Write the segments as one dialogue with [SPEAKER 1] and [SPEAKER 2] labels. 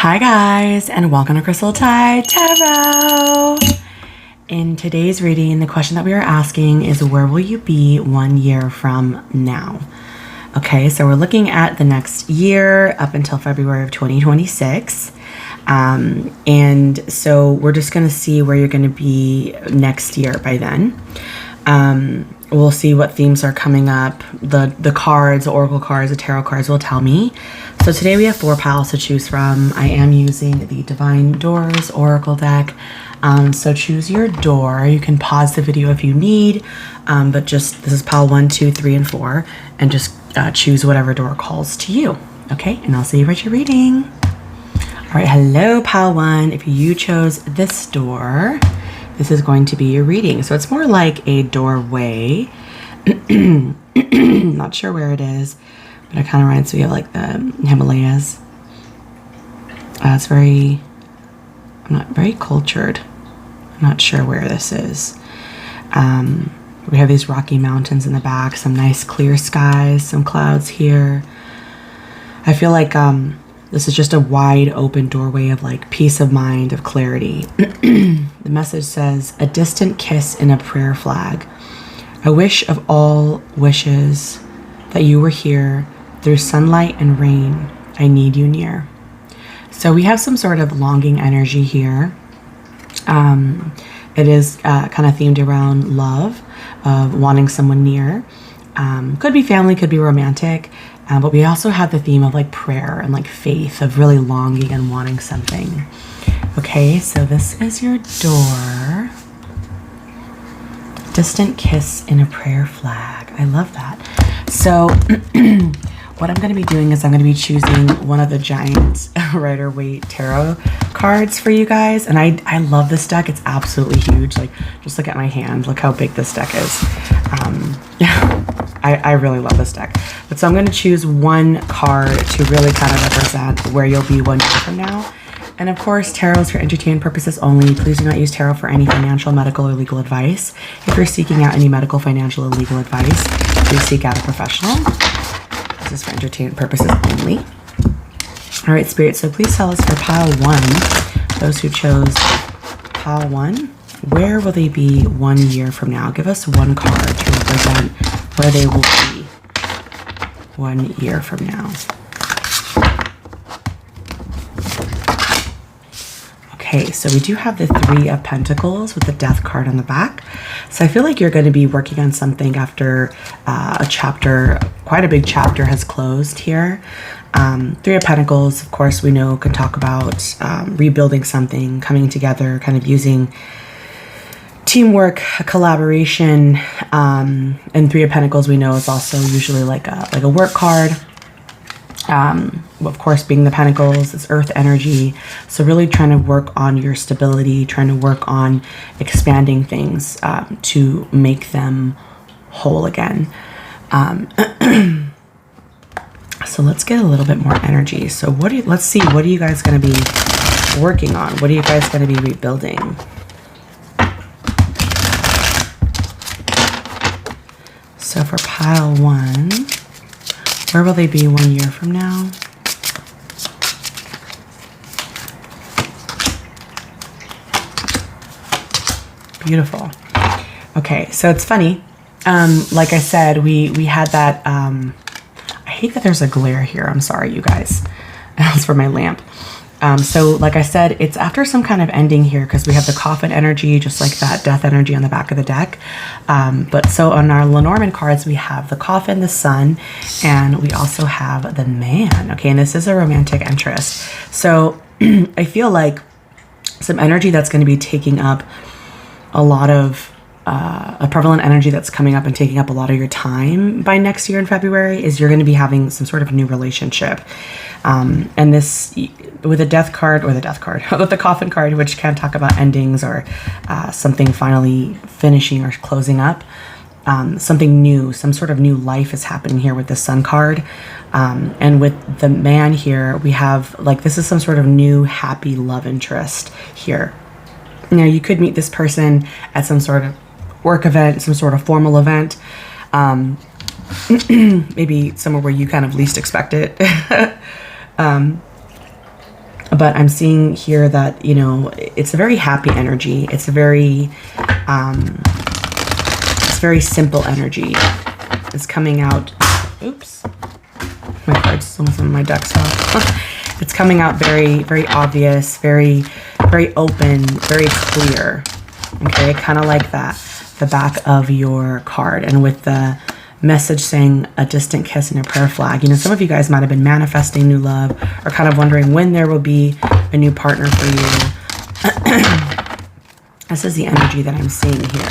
[SPEAKER 1] Hi guys, and welcome to Crystal Tide Tarot. In today's reading, the question that we are asking is, where will you be 1 year from now? Okay, so we're looking at the next year up until February of 2026. And so we're just going to see where you're going to be next year by then. We'll see what themes are coming up. The cards, the oracle cards, the tarot cards will tell me. So today we have 4 piles to choose from. I am using the Divine Doors Oracle deck. So choose your door. You can pause the video if you need, but just, this is pile 1, 2, 3, and 4, and just choose whatever door calls to you. Okay, and I'll see you at your reading. All right, hello pile 1. If you chose this door, this is going to be your reading. So it's more like a doorway. Not sure where it is, but it kind of reminds me of like the Himalayas. It's very, I'm not very cultured. I'm not sure where this is. We have these rocky mountains in the back, some nice clear skies, some clouds here. I feel like this is just a wide open doorway of like peace of mind, of clarity. The message says, a distant kiss in a prayer flag. I wish of all wishes that you were here through sunlight and rain. I need you near. So we have some sort of longing energy here. It is kind of themed around love, of wanting someone near. Could be family, could be romantic. But we also have the theme of like prayer and like faith, of really longing and wanting something. Okay, so this is your door. Distant kiss in a prayer flag. I love that. So what I'm going to be doing is I'm going to be choosing one of the giant Rider-Waite tarot cards for you guys. And I love this deck. It's absolutely huge. Like, just look at my hand. Look how big this deck is. I really love this deck. But so I'm going to choose one card to really kind of represent where you'll be 1 year from now. And of course, tarot is for entertainment purposes only. Please do not use tarot for any financial, medical, or legal advice. If you're seeking out any medical, financial, or legal advice, please seek out a professional. This is for entertainment purposes only. All right, Spirit, so please tell us for pile 1, those who chose pile 1, where will they be 1 year from now? Give us one card to represent where they will be 1 year from now. Okay, so we do have the 3 of Pentacles with the Death card on the back. So I feel like you're going to be working on something after a chapter, quite a big chapter has closed here. 3 of Pentacles, of course, we know can talk about rebuilding something, coming together, kind of using teamwork, collaboration. And 3 of Pentacles, we know, is also usually like a work card. Of course, being the Pentacles, it's earth energy. So really trying to work on your stability, trying to work on expanding things to make them whole again. So let's get a little bit more energy. So let's see, what are you guys going to be working on? What are you guys going to be rebuilding? So for pile 1, where will they be 1 year from now? Beautiful. Okay, so it's funny. Like I said, we had that, I hate that there's a glare here. I'm sorry, you guys. That was for my lamp. So like I said, it's after some kind of ending here because we have the coffin energy, just like that death energy on the back of the deck. But so on our Lenormand cards, we have the coffin, the sun, and we also have the man. Okay, and this is a romantic interest. So I feel like some energy that's going to be taking up a lot of a prevalent energy that's coming up and taking up a lot of your time by next year in February is you're going to be having some sort of new relationship. And this, with the death card, or the death card, with the coffin card, which can talk about endings or something finally finishing or closing up, something new, some sort of new life is happening here with the sun card. And with the man here, we have like, this is some sort of new happy love interest here. Now you could meet this person at some sort of work event, some sort of formal event, maybe somewhere where you kind of least expect it. but I'm seeing here that, you know, it's a very happy energy. It's a very simple energy. It's coming out. Oops. My card's almost on my deck's off. It's coming out very, very obvious, very, very open, very clear. Okay, kind of like that, the back of your card. And with the message saying a distant kiss and a prayer flag, you know, some of you guys might have been manifesting new love or kind of wondering when there will be a new partner for you. This is the energy that I'm seeing here.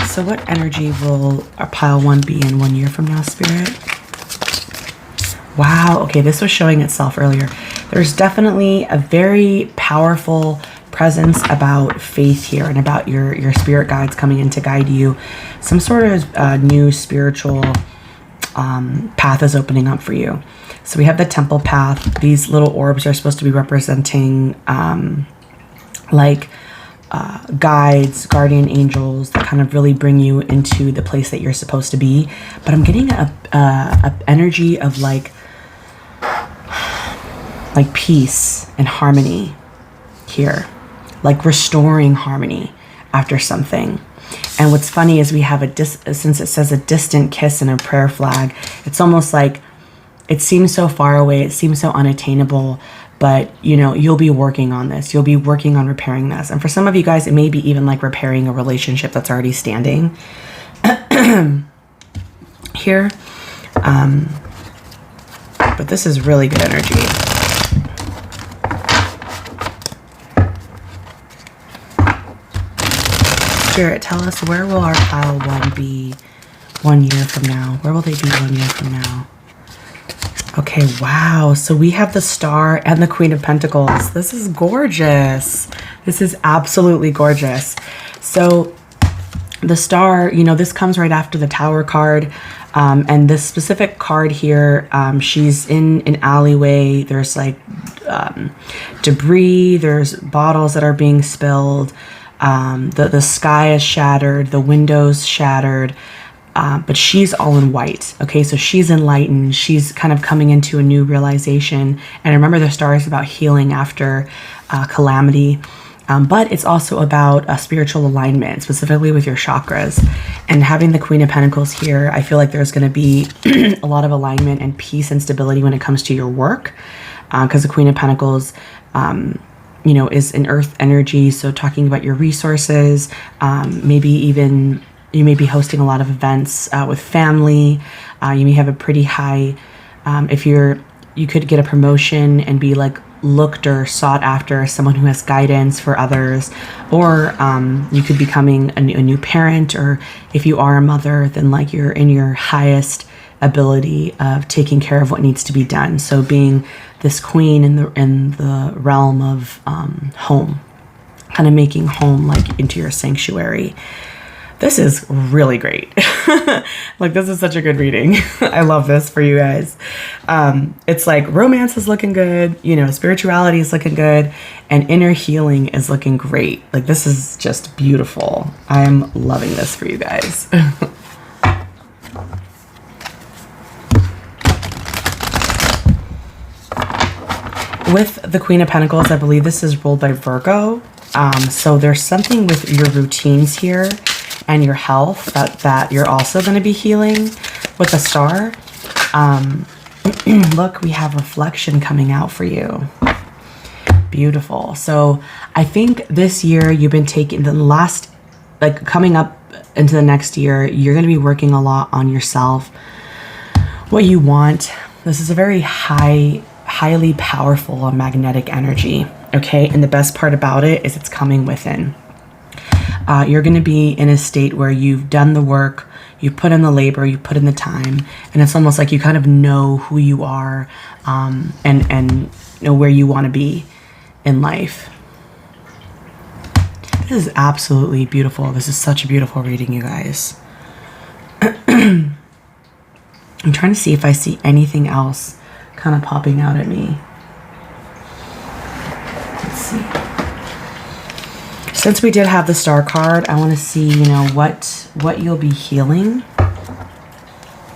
[SPEAKER 1] So what energy will our pile 1 be in 1 year from now, Spirit? Wow, okay, this was showing itself earlier. There's definitely a very powerful presence about faith here and about your spirit guides coming in to guide you. Some sort of new spiritual path is opening up for you. So we have the temple path. These little orbs are supposed to be representing guides, guardian angels that kind of really bring you into the place that you're supposed to be. But I'm getting a energy of like peace and harmony here, like restoring harmony after something. And what's funny is we have since it says a distant kiss and a prayer flag, it's almost like it seems so far away, it seems so unattainable, but you know, you'll be working on this. You'll be working on repairing this. And for some of you guys, it may be even like repairing a relationship that's already standing here. But this is really good energy. Spirit, tell us, where will our pile 1 be 1 year from now? Where will they be 1 year from now? Okay, wow. So we have the Star and the Queen of Pentacles. This is gorgeous. This is absolutely gorgeous. So the Star, you know, this comes right after the Tower card. And this specific card here, she's in an alleyway. There's like debris. There's bottles that are being spilled. The sky is shattered, the windows shattered, but she's all in white. Okay, so she's enlightened. She's kind of coming into a new realization. And remember, the Star is about healing after calamity, but it's also about a spiritual alignment, specifically with your chakras. And having the Queen of Pentacles here, I feel like there's going to be a lot of alignment and peace and stability when it comes to your work, because the Queen of Pentacles, you know, is an earth energy. So talking about your resources, maybe even you may be hosting a lot of events with family. You may have a pretty high, you could get a promotion and be like looked or sought after as someone who has guidance for others, or you could be becoming a new parent, or if you are a mother, then like you're in your highest ability of taking care of what needs to be done. So being this queen in the realm of home, kind of making home like into your sanctuary. This is really great. Like, this is such a good reading. I love this for you guys. It's like romance is looking good, you know, spirituality is looking good, and inner healing is looking great. Like, this is just beautiful. I am loving this for you guys. With the Queen of Pentacles, I believe this is ruled by Virgo. So there's something with your routines here and your health that you're also going to be healing with the Star. Look, we have reflection coming out for you. Beautiful. So I think this year you've been taking the last, like coming up into the next year, you're going to be working a lot on yourself, what you want. This is a very highly powerful and magnetic energy. Okay. And the best part about it is it's coming within. You're going to be in a state where you've done the work, you put in the labor, you put in the time, and it's almost like you kind of know who you are, and know where you want to be in life. This is absolutely beautiful. This is such a beautiful reading, you guys. I'm trying to see if I see anything else kind of popping out at me. Let's see. Since we did have the Star card, I want to see, you know, what you'll be healing.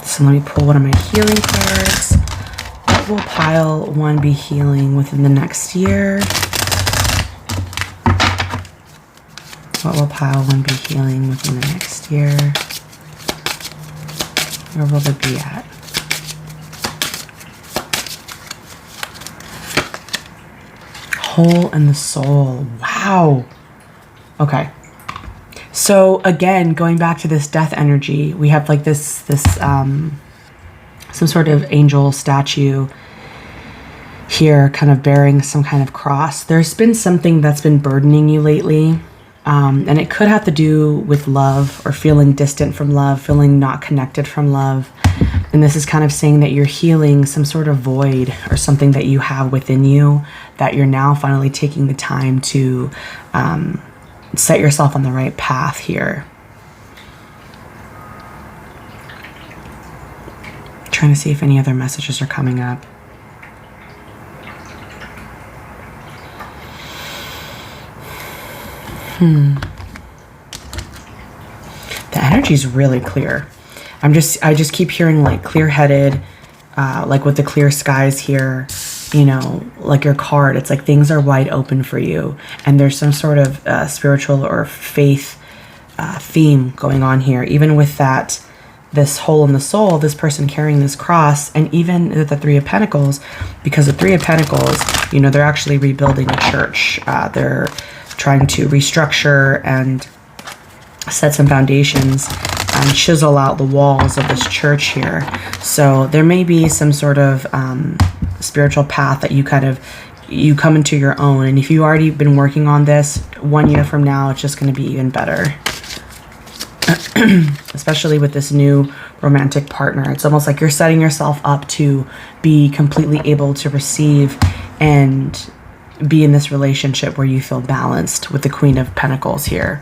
[SPEAKER 1] So let me pull one of my healing cards. What will pile 1 be healing within the next year? What will pile 1 be healing within the next year? Where will it be at? Hole in the soul. Wow. Okay. So again, going back to this death energy, we have like this some sort of angel statue here, kind of bearing some kind of cross. There's been something that's been burdening you lately. And it could have to do with love, or feeling distant from love, feeling not connected from love. And this is kind of saying that you're healing some sort of void or something that you have within you, that you're now finally taking the time to set yourself on the right path here. Trying to see if any other messages are coming up. The energy is really clear. I just keep hearing like clear-headed, like with the clear skies here, you know, like your card. It's like things are wide open for you, and there's some sort of spiritual or faith theme going on here. Even with that, this hole in the soul, this person carrying this cross, and even the 3 of Pentacles, because the 3 of Pentacles, you know, they're actually rebuilding a church. They're trying to restructure and set some foundations and chisel out the walls of this church here. So there may be some sort of spiritual path that you come into your own. And if you've already been working on this, 1 year from now, it's just going to be even better. Especially with this new romantic partner. It's almost like you're setting yourself up to be completely able to receive and be in this relationship where you feel balanced, with the Queen of Pentacles here.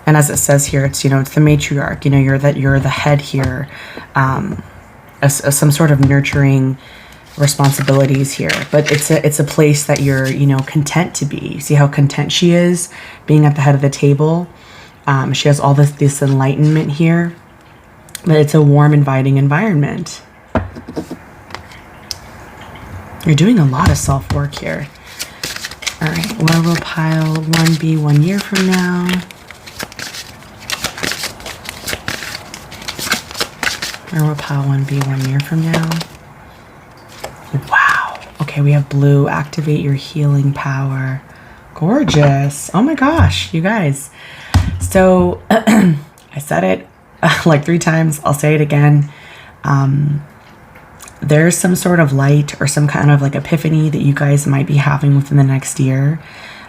[SPEAKER 1] And as it says here, it's, you know, it's the matriarch, you know, you're the head here, some sort of nurturing responsibilities here, but it's a place that you're, you know, content to be. You see how content she is being at the head of the table. She has all this enlightenment here, but it's a warm, inviting environment. You're doing a lot of self-work here. All right, where will pile 1 be 1 year from now? Where will pile 1 be 1 year from now? Wow. Okay, we have blue. Activate your healing power. Gorgeous. Oh my gosh, you guys. So I said it like 3 times. I'll say it again. There's some sort of light or some kind of like epiphany that you guys might be having within the next year.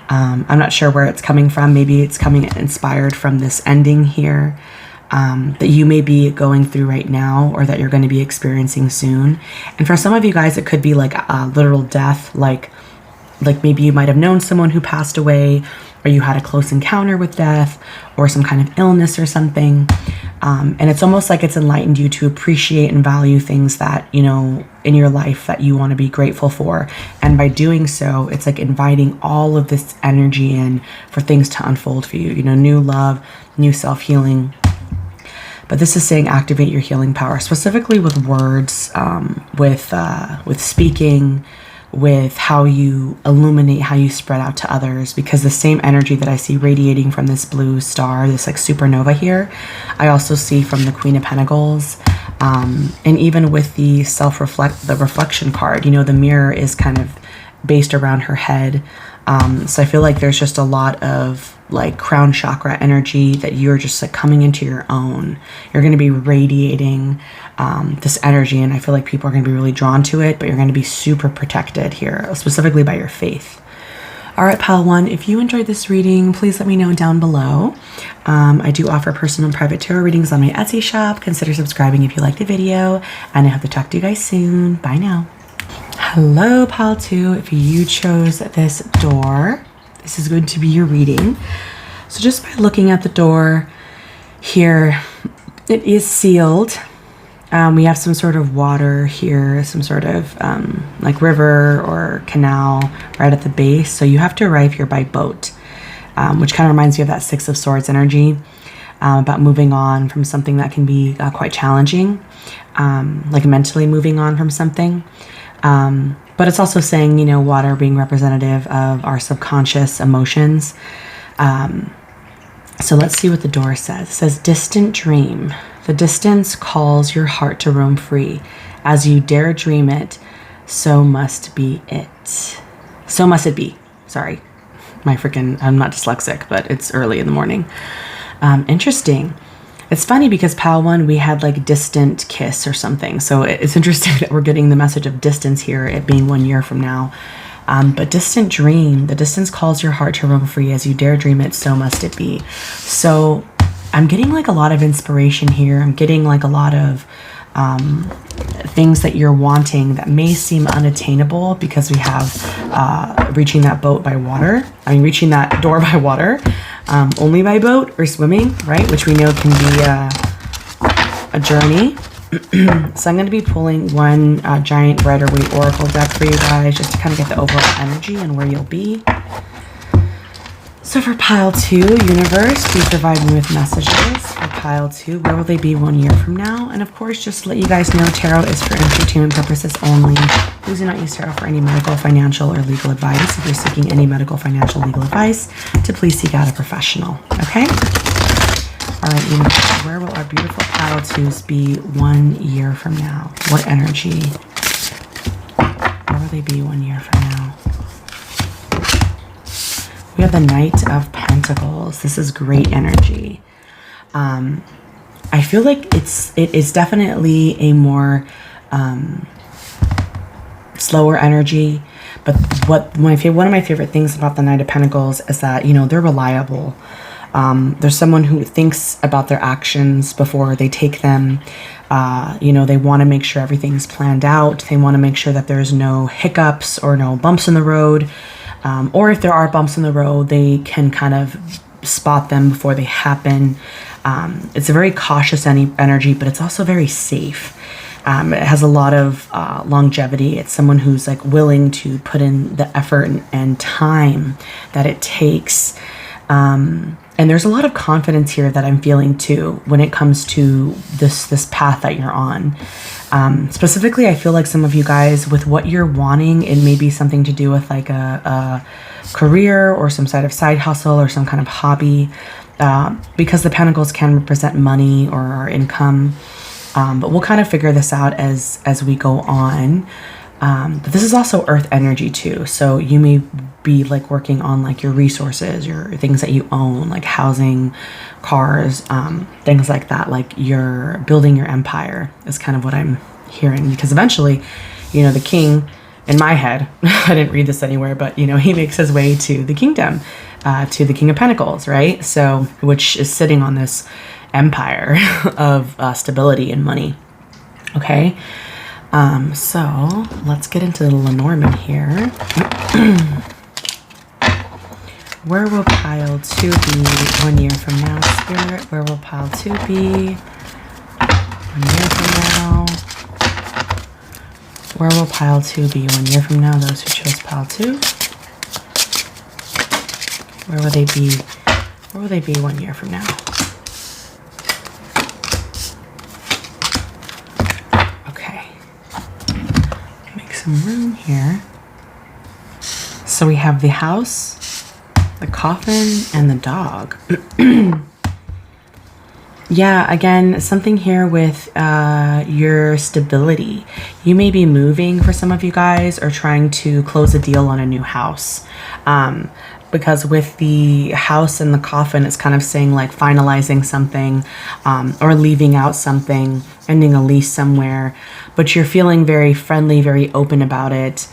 [SPEAKER 1] I'm not sure where it's coming from. Maybe it's coming inspired from this ending here that you may be going through right now, or that you're going to be experiencing soon. And for some of you guys, it could be like a literal death, like maybe you might have known someone who passed away, or you had a close encounter with death, or some kind of illness or something. And it's almost like it's enlightened you to appreciate and value things that, you know, in your life that you want to be grateful for. And by doing so, it's like inviting all of this energy in for things to unfold for you, you know, new love, new self-healing. But this is saying activate your healing power, specifically with words, with speaking, with how you illuminate, how you spread out to others, because the same energy that I see radiating from this blue star, this like supernova here, I also see from the Queen of Pentacles. And even with the the reflection card, you know, the mirror is kind of based around her head. So I feel like there's just a lot of like crown chakra energy that you're just like coming into your own. You're going to be radiating this energy, and I feel like people are going to be really drawn to it, but you're going to be super protected here, specifically by your faith. All right, pile 1, if you enjoyed this reading, please let me know down below. I do offer personal and private tarot readings on my Etsy shop. Consider subscribing if you liked the video, and I hope to talk to you guys soon. Bye now. Hello, pile 2. If you chose this door, this is going to be your reading. So just by looking at the door here, it is sealed. We have some sort of water here, some sort of like river or canal right at the base. So you have to arrive here by boat, which kind of reminds me of that 6 of Swords energy, about moving on from something that can be quite challenging, like mentally moving on from something. But it's also saying, water being representative of our subconscious emotions. So let's see what the door says. It says, distant dream. The distance calls your heart to roam free. As you dare dream it, so must be it. So must it be. Sorry. I'm not dyslexic, but it's early in the morning. Interesting. It's funny because Pal 1, we had like distant kiss or something. So it's interesting that we're getting the message of distance here, it being 1 year from now. But distant dream, the distance calls your heart to roam free. As you dare dream it, so must it be. So I'm getting like a lot of inspiration here. I'm getting like a lot of things that you're wanting that may seem unattainable because we have reaching that reaching that door by water, only by boat or swimming, right? Which we know can be a journey. So I'm going to be pulling one giant Rider-Waite Oracle deck for you guys just to kind of get the overall energy and where you'll be. So for pile 2, universe, please provide me with messages. For pile 2, where will they be 1 year from now? And of course, just to let you guys know, tarot is for entertainment purposes only. Please do not use tarot for any medical, financial, or legal advice. If you're seeking any medical, financial, legal advice, to please seek out a professional. Okay? All right, universe, where will our beautiful pile 2s be 1 year from now? What energy? Where will they be 1 year from now? We have the Knight of Pentacles. This is great energy. I feel like it is definitely a more slower energy. But one of my favorite things about the Knight of Pentacles is that, they're reliable. There's someone who thinks about their actions before they take them. They want to make sure everything's planned out. They want to make sure that there's no hiccups or no bumps in the road. Or if there are bumps in the road, they can kind of spot them before they happen. It's a very cautious energy, but it's also very safe. It has a lot of longevity. It's someone who's like willing to put in the effort and time that it takes. And there's a lot of confidence here that I'm feeling too when it comes to this path that you're on. Specifically, I feel like some of you guys, with what you're wanting, it may be something to do with like a career or some sort of side hustle or some kind of hobby, because the Pentacles can represent money or our income. But we'll kind of figure this out as we go on. But this is also earth energy too. So you may be like working on like your resources, your things that you own, like housing, cars, things like that. Like you're building your empire is kind of what I'm hearing, because eventually, the king in my head, I didn't read this anywhere, but he makes his way to the kingdom, to the King of Pentacles, right? So, which is sitting on this empire of stability and money. Okay. So let's get into the Lenormand here. Where will pile 2 be 1 year from now, Spirit? Where will pile 2 be 1 year from now? Where will pile 2 be 1 year from now? Those who chose pile 2. Where will they be? Where will they be 1 year from now? Some room here. So we have the house, the coffin, and the dog. Yeah, again, something here with your stability. You may be moving for some of you guys, or trying to close a deal on a new house. Because with the house and the coffin, it's kind of saying like finalizing something, or leaving out something, ending a lease somewhere. But you're feeling very friendly, very open about it.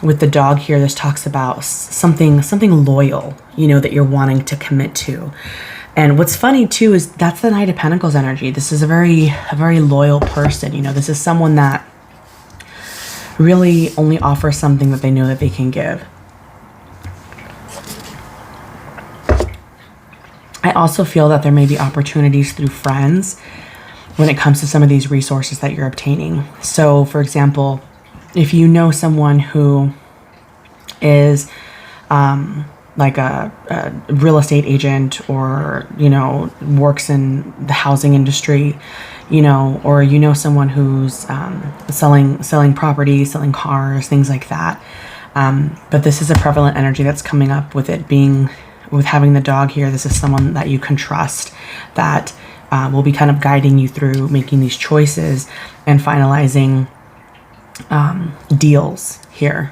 [SPEAKER 1] With the dog here, this talks about something loyal, that you're wanting to commit to. And what's funny too is that's the Knight of Pentacles energy. This is a very loyal person. This is someone that really only offers something that they know that they can give. I also feel that there may be opportunities through friends when it comes to some of these resources that you're obtaining. So, for example, if you know someone who is like a real estate agent, or, you know, works in the housing industry, you know, or, you know, someone who's selling property, selling cars, things like that. But this is a prevalent energy that's coming up with it being, with having the dog here. This is someone that you can trust, that will be kind of guiding you through making these choices and finalizing deals here.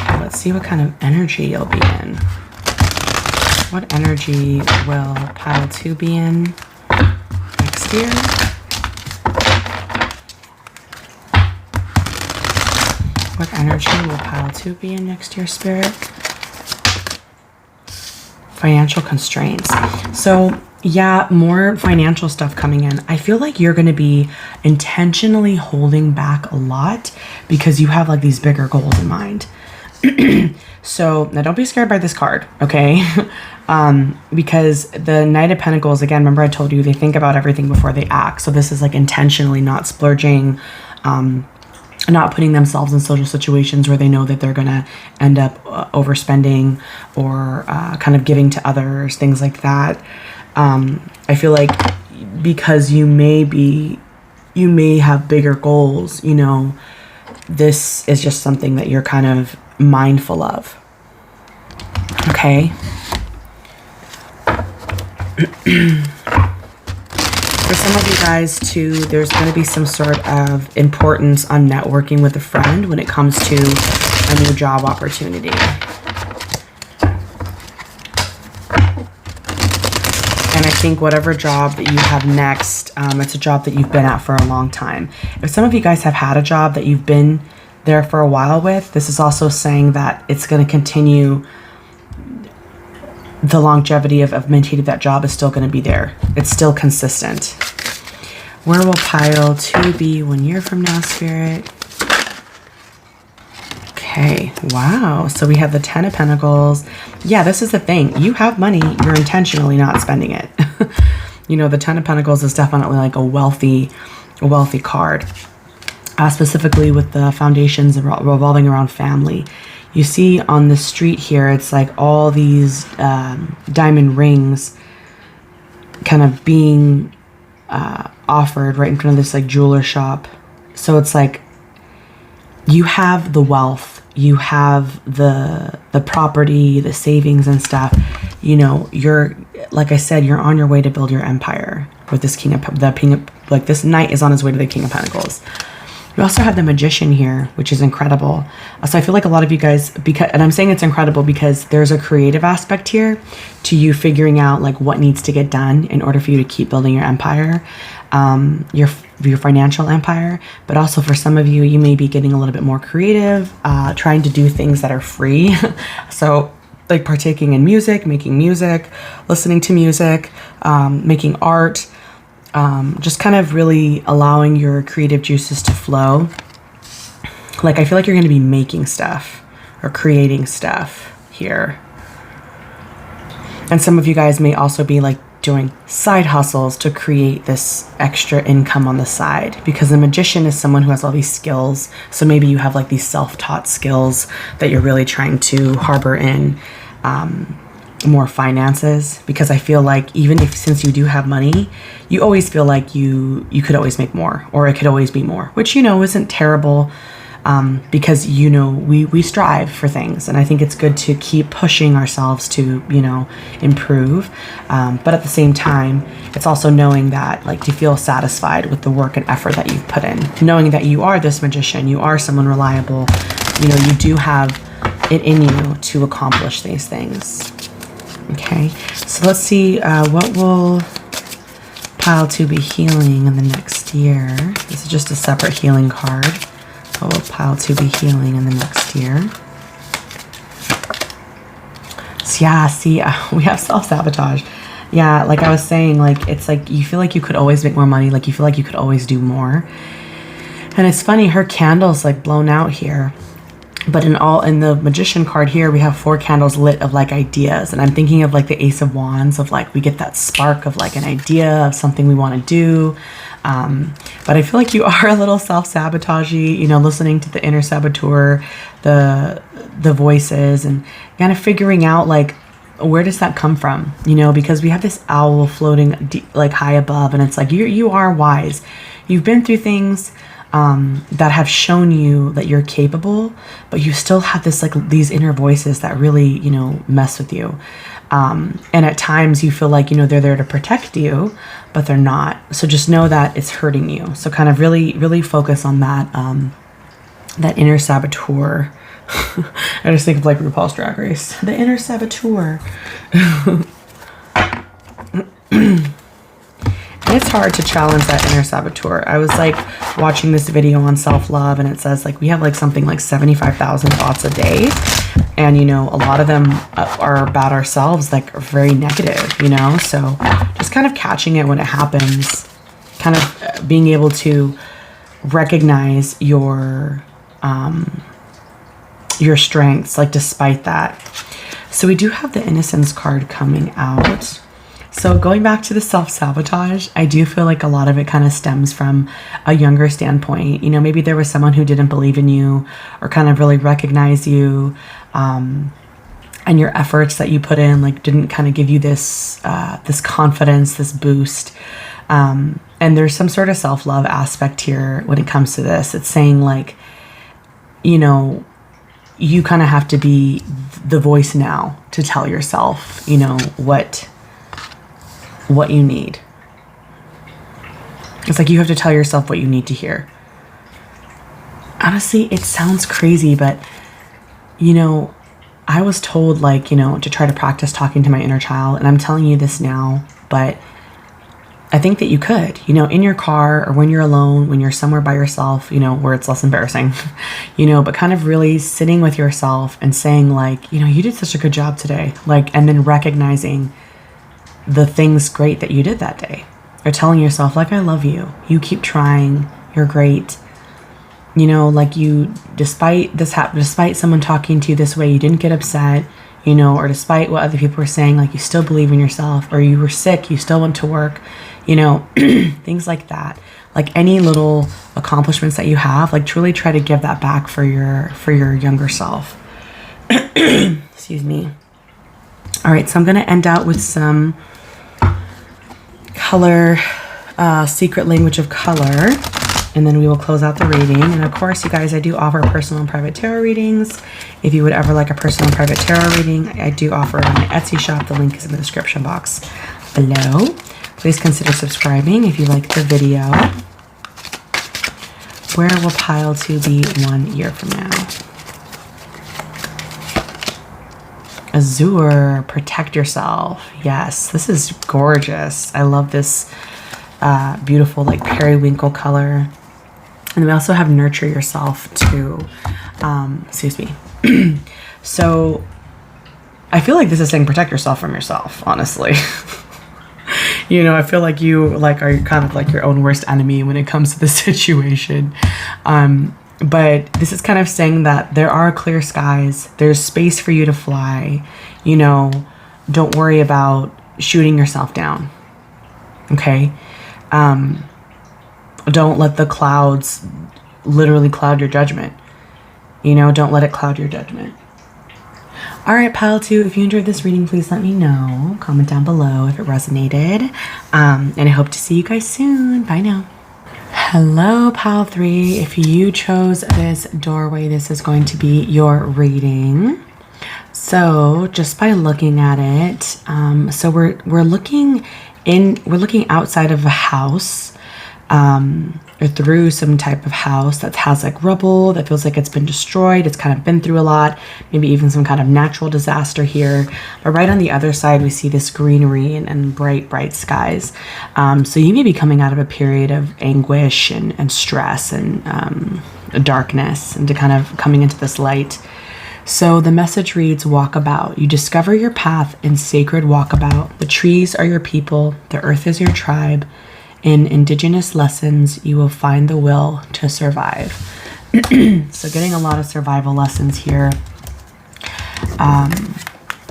[SPEAKER 1] Let's see what kind of energy you'll be in. What energy will pile 2 be in next year? What energy will pile 2 be in next year, Spirit? Financial constraints. So yeah, more financial stuff coming in. I feel like you're going to be intentionally holding back a lot because you have like these bigger goals in mind. So now don't be scared by this card, okay? Because the Knight of Pentacles, again, remember I told you they think about everything before they act. So this is like intentionally not splurging, not putting themselves in social situations where they know that they're going to end up overspending or kind of giving to others, things like that. I feel like because you may have bigger goals, you know, this is just something that you're kind of mindful of. Okay. For some of you guys too, there's going to be some sort of importance on networking with a friend when it comes to a new job opportunity. And I think whatever job that you have next, it's a job that you've been at for a long time. If some of you guys have had a job that you've been there for a while with, this is also saying that it's going to continue. The longevity of maintaining that job is still going to be there. It's still consistent. Where will pile 2 be 1 year from now, Spirit? Okay, wow. So we have the 10 of Pentacles. Yeah, this is the thing. You have money. You're intentionally not spending it. You know, the 10 of Pentacles is definitely like a wealthy card. Specifically with the foundations revolving around family. You see on the street here, it's like all these diamond rings kind of being offered right in front of this like jeweler shop. So it's like you have the wealth, you have the property, the savings and stuff. You know, you're, like I said, you're on your way to build your empire with this this knight is on his way to the King of Pentacles. We also have the Magician here, which is incredible. So I feel like a lot of you guys, and I'm saying it's incredible because there's a creative aspect here to you figuring out like what needs to get done in order for you to keep building your empire, your financial empire. But also for some of you, you may be getting a little bit more creative, trying to do things that are free. So like partaking in music, making music, listening to music, making art. Just kind of really allowing your creative juices to flow. Like, I feel like you're going to be making stuff or creating stuff here. And some of you guys may also be like doing side hustles to create this extra income on the side, because the Magician is someone who has all these skills. So maybe you have like these self-taught skills that you're really trying to harbor in, more finances, because I feel like even if, since you do have money, you always feel like you could always make more, or it could always be more, which, you know, isn't terrible, because, you know, we strive for things, and I think it's good to keep pushing ourselves to, you know, improve, but at the same time, it's also knowing that, like, to feel satisfied with the work and effort that you've put in, knowing that you are this Magician, you are someone reliable, you know, you do have it in you to accomplish these things. Okay, so let's see, what will pile 2 be healing in the next year? This is just a separate healing card. What will pile 2 be healing in the next year? So yeah, see, we have self-sabotage. Yeah, like I was saying, like, it's like you feel like you could always make more money, like you feel like you could always do more. And it's funny, her candle's like blown out here. But in the Magician card here, we have 4 candles lit of like ideas. And I'm thinking of like the Ace of Wands, of like we get that spark of like an idea of something we want to do. But I feel like you are a little self-sabotagey, you know, listening to the inner saboteur, the voices, and kind of figuring out like, where does that come from? You know, because we have this owl floating like high above, and it's like, you are wise. You've been through things that have shown you that you're capable, but you still have this, like, these inner voices that really, you know, mess with you. And at times you feel like, you know, they're there to protect you, but they're not. So just know that it's hurting you. So kind of really, really focus on that, that inner saboteur. I just think of like RuPaul's Drag Race, the inner saboteur. And it's hard to challenge that inner saboteur. I was like watching this video on self-love, and it says like we have like something like 75,000 thoughts a day. And, you know, a lot of them are about ourselves, like very negative, you know? So just kind of catching it when it happens, kind of being able to recognize your strengths, like despite that. So we do have the Innocence card coming out. So going back to the self-sabotage, I do feel like a lot of it kind of stems from a younger standpoint. You know, maybe there was someone who didn't believe in you or kind of really recognize you, and your efforts that you put in, like, didn't kind of give you this, this confidence, this boost. And there's some sort of self-love aspect here when it comes to this. It's saying like, you know, you kind of have to be the voice now to tell yourself, you know, what you need. It's like you have to tell yourself what you need to hear. Honestly, it sounds crazy, but, you know, I was told, like, you know, to try to practice talking to my inner child, and I'm telling you this now, but I think that you could, you know, in your car or when you're alone, when you're somewhere by yourself, you know, where it's less embarrassing, you know, but kind of really sitting with yourself and saying like, you know, you did such a good job today. Like, and then recognizing the things great that you did that day, or telling yourself like, I love you. You keep trying. You're great. You know, like you, despite this despite someone talking to you this way, you didn't get upset, you know, or despite what other people were saying, like you still believe in yourself, or you were sick, you still went to work, you know, things like that. Like any little accomplishments that you have, like truly try to give that back for your younger self. Excuse me. All right, so I'm going to end out with some color, secret language of color, and then we will close out the reading. And of course, you guys, I do offer personal and private tarot readings. If you would ever like a personal and private tarot reading, I do offer it on my Etsy shop. The link is in the description box below. Please consider subscribing if you like the video. Where will pile 2 be 1 year from now? Azure, protect yourself. Yes, this is gorgeous. I love this beautiful like periwinkle color. And we also have nurture yourself too. Excuse me. So I feel like this is saying protect yourself from yourself, honestly. You know, I feel like you like are kind of like your own worst enemy when it comes to the situation. But this is kind of saying that there are clear skies. There's space for you to fly. You know, don't worry about shooting yourself down. Okay? Don't let the clouds literally cloud your judgment. You know, don't let it cloud your judgment. All right, pile 2, if you enjoyed this reading, please let me know. Comment down below if it resonated. And I hope to see you guys soon. Bye now. Hello, pile 3. If you chose this doorway, this is going to be your reading. So just by looking at it, so we're looking outside of a house, or through some type of house that has like rubble that feels like it's been destroyed. It's kind of been through a lot, maybe even some kind of natural disaster here. But right on the other side, we see this greenery and bright skies. So you may be coming out of a period of anguish and stress and darkness, and to kind of coming into this light. So the message reads, walkabout. You discover your path in sacred walkabout. The trees are your people. The earth is your tribe. In indigenous lessons, you will find the will to survive. So getting a lot of survival lessons here.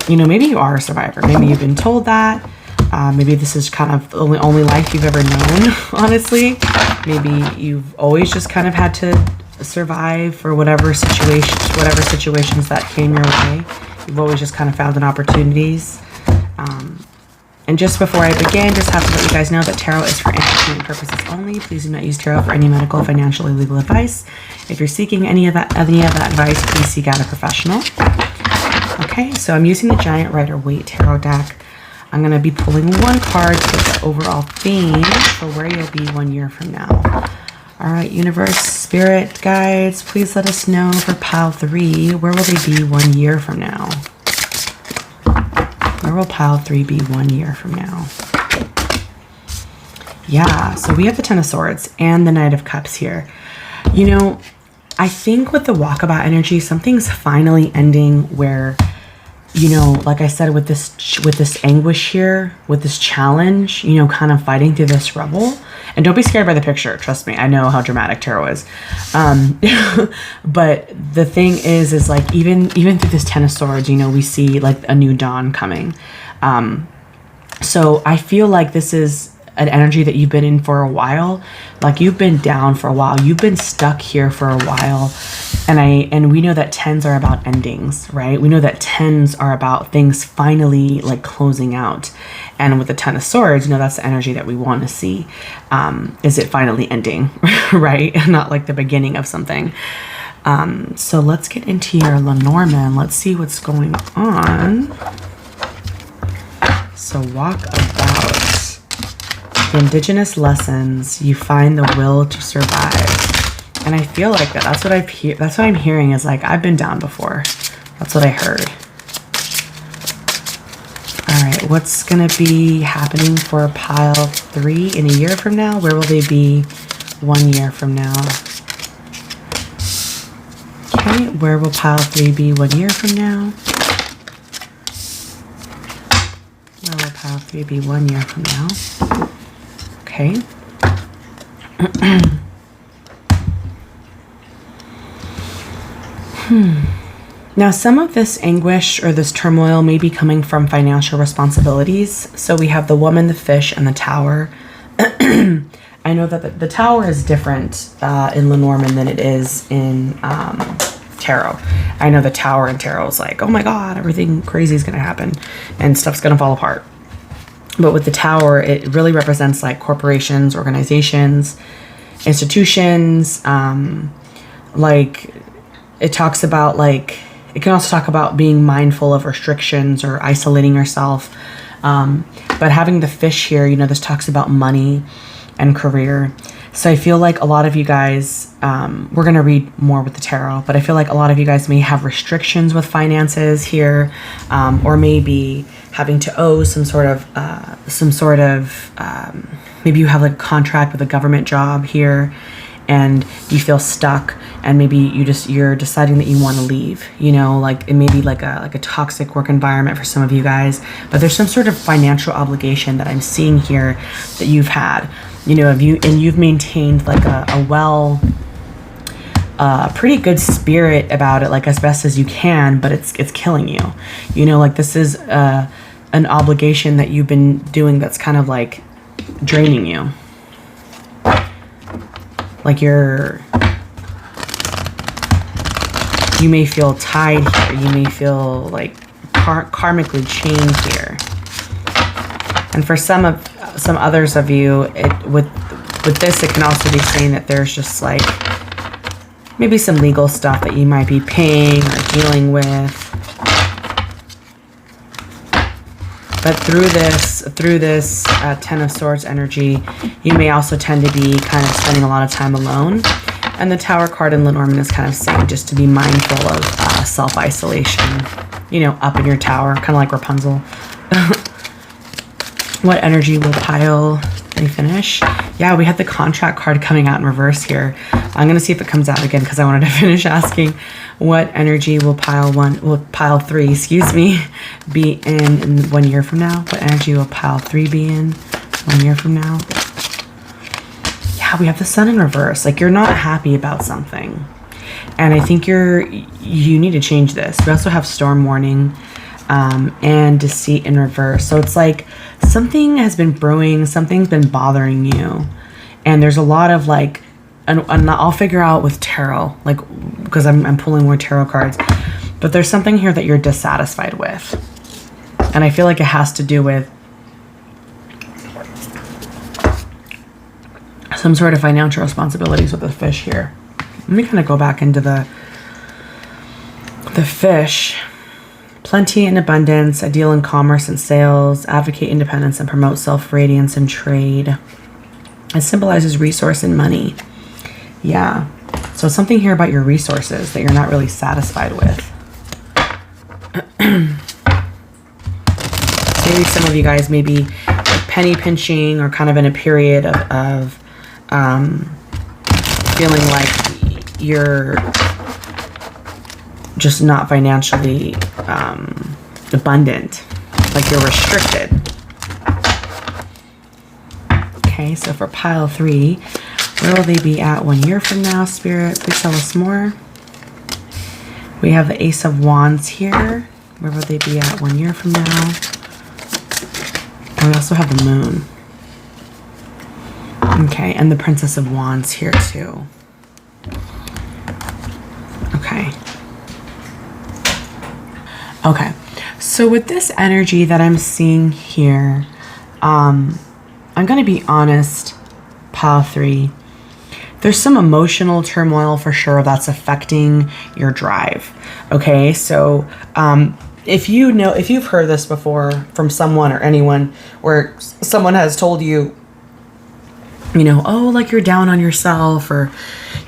[SPEAKER 1] You know, maybe you are a survivor. Maybe you've been told that. Maybe this is kind of the only life you've ever known, honestly. Maybe you've always just kind of had to survive for whatever situations that came your way. You've always just kind of found an opportunities. And just before I begin, just have to let you guys know that tarot is for entertainment purposes only. Please do not use tarot for any medical, financial, or legal advice. If you're seeking any of that advice, please seek out a professional. Okay, so I'm using the Giant Rider-Waite Tarot deck. I'm going to be pulling one card to get the overall theme for where you'll be 1 year from now. All right, universe, spirit, guides, please let us know for pile 3, where will they be 1 year from now? Where will pile 3 be 1 year from now? Yeah, so we have the Ten of Swords and the Knight of Cups here. You know, I think with the walkabout energy, something's finally ending where, you know, like I said, with this anguish here, with this challenge, you know, kind of fighting through this rubble. And don't be scared by the picture. Trust me, I know how dramatic tarot is. But the thing is like even through this Ten of Swords, you know, we see like a new dawn coming. So I feel like this is an energy that you've been in for a while. Like you've been down for a while. You've been stuck here for a while. And we know that tens are about endings, right? We know that tens are about things finally like closing out. And with the Ten of Swords, you know, that's the energy that we want to see. Is it finally ending, right? Not like the beginning of something. So let's get into your Lenormand. Let's see what's going on. So walk about. The indigenous lessons, you find the will to survive. And I feel like that's what I'm hearing is like, I've been down before. That's what I heard. All right, what's going to be happening for pile 3 in a year from now? Where will they be 1 year from now? Okay, where will pile 3 be 1 year from now? Where will pile 3 be 1 year from now? Okay. Now, some of this anguish or this turmoil may be coming from financial responsibilities. So we have the woman, the fish, and the tower. I know that the tower is different in Lenormand than it is in tarot. I know the tower in tarot is like, oh my God, everything crazy is going to happen and stuff's going to fall apart. But with the tower, it really represents like corporations, organizations, institutions. Like it talks about like, it can also talk about being mindful of restrictions or isolating yourself. But having the fish here, you know, this talks about money and career. So I feel like a lot of you guys, we're going to read more with the tarot, but I feel like a lot of you guys may have restrictions with finances here, or maybe having to owe some sort of, maybe you have like a contract with a government job here and you feel stuck and maybe you're deciding that you want to leave, you know, like it may be like a toxic work environment for some of you guys, but there's some sort of financial obligation that I'm seeing here that you've had, you know, you've maintained like pretty good spirit about it, like as best as you can, but it's killing you, you know, like this is an obligation that you've been doing that's kind of like draining you. Like you may feel tied here. You may feel like karmically chained here. And for some others of you, with this, it can also be saying that there's just like maybe some legal stuff that you might be paying or dealing with. But through this Ten of Swords energy, you may also tend to be kind of spending a lot of time alone. And the Tower card in Lenormand is kind of saying just to be mindful of self-isolation, you know, up in your tower, kind of like Rapunzel. What energy will pile? Let me finish. Yeah, we had the contract card coming out in reverse here. I'm going to see if it comes out again because I wanted to finish asking what energy will pile 3, excuse me, be in 1 year from now? What energy will pile 3 be in 1 year from now? Yeah, we have the Sun in reverse. Like you're not happy about something. And I think you need to change this. We also have Storm Warning and Deceit in reverse. So it's like something has been brewing, something's been bothering you. And there's a lot of like, and I'll figure out with tarot, like, because I'm pulling more tarot cards, but there's something here that you're dissatisfied with. And I feel like it has to do with some sort of financial responsibilities with the fish here. Let me kind of go back into the fish. Plenty and abundance. I deal in commerce and sales, advocate independence and promote self-radiance and trade. It symbolizes resource and money. Yeah. So something here about your resources that you're not really satisfied with. Maybe some of you guys may be like penny pinching or kind of in a period of feeling like you're just not financially abundant, like you're restricted. Okay, so for pile 3, where will they be at 1 year from now, Spirit? Please tell us more. We have the Ace of Wands here. Where will they be at 1 year from now? And we also have the Moon. Okay, and the Princess of Wands here too. Okay. Okay, so with this energy that I'm seeing here, I'm going to be honest, pile 3. There's some emotional turmoil for sure that's affecting your drive. Okay, so if you've heard this before from someone or anyone, where someone has told you, oh, like you're down on yourself, or,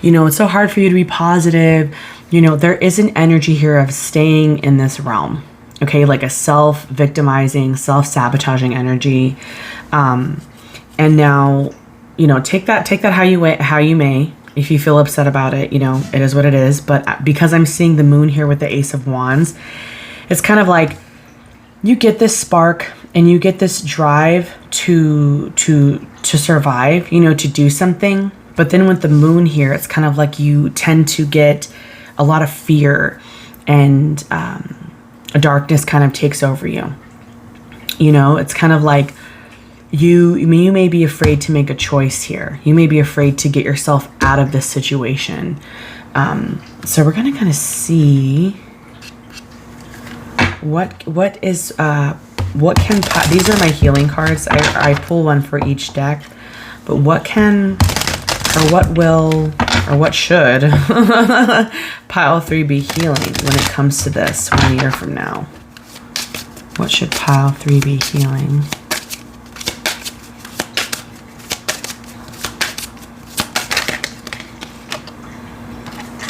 [SPEAKER 1] it's so hard for you to be positive. There is an energy here of staying in this realm. Okay, like a self-victimizing, self-sabotaging energy. And now, take that how you may. If you feel upset about it, it is what it is. But because I'm seeing the Moon here with the Ace of Wands, it's kind of like you get this spark and you get this drive to survive, to do something. But then with the Moon here, it's kind of like you tend to get a lot of fear, and a darkness kind of takes over you. It's kind of like you may be afraid to make a choice here. You may be afraid to get yourself out of this situation. So we're going to kind of see what can, these are my healing cards. I pull one for each deck, but what can, or what will, or what should pile 3 be healing when it comes to this 1 year from now? What should pile 3 be healing?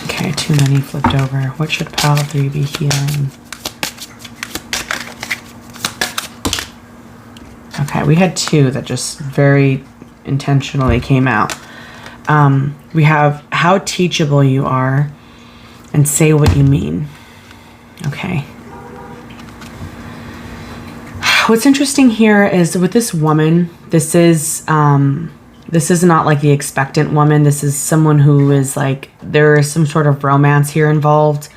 [SPEAKER 1] Okay, too many flipped over. What should pile 3 be healing? Okay, we had 2 that just very intentionally came out. We have how teachable you are and say what you mean. Okay. What's interesting here is with this woman, this is not like the expectant woman. This is someone who is like, there is some sort of romance here involved.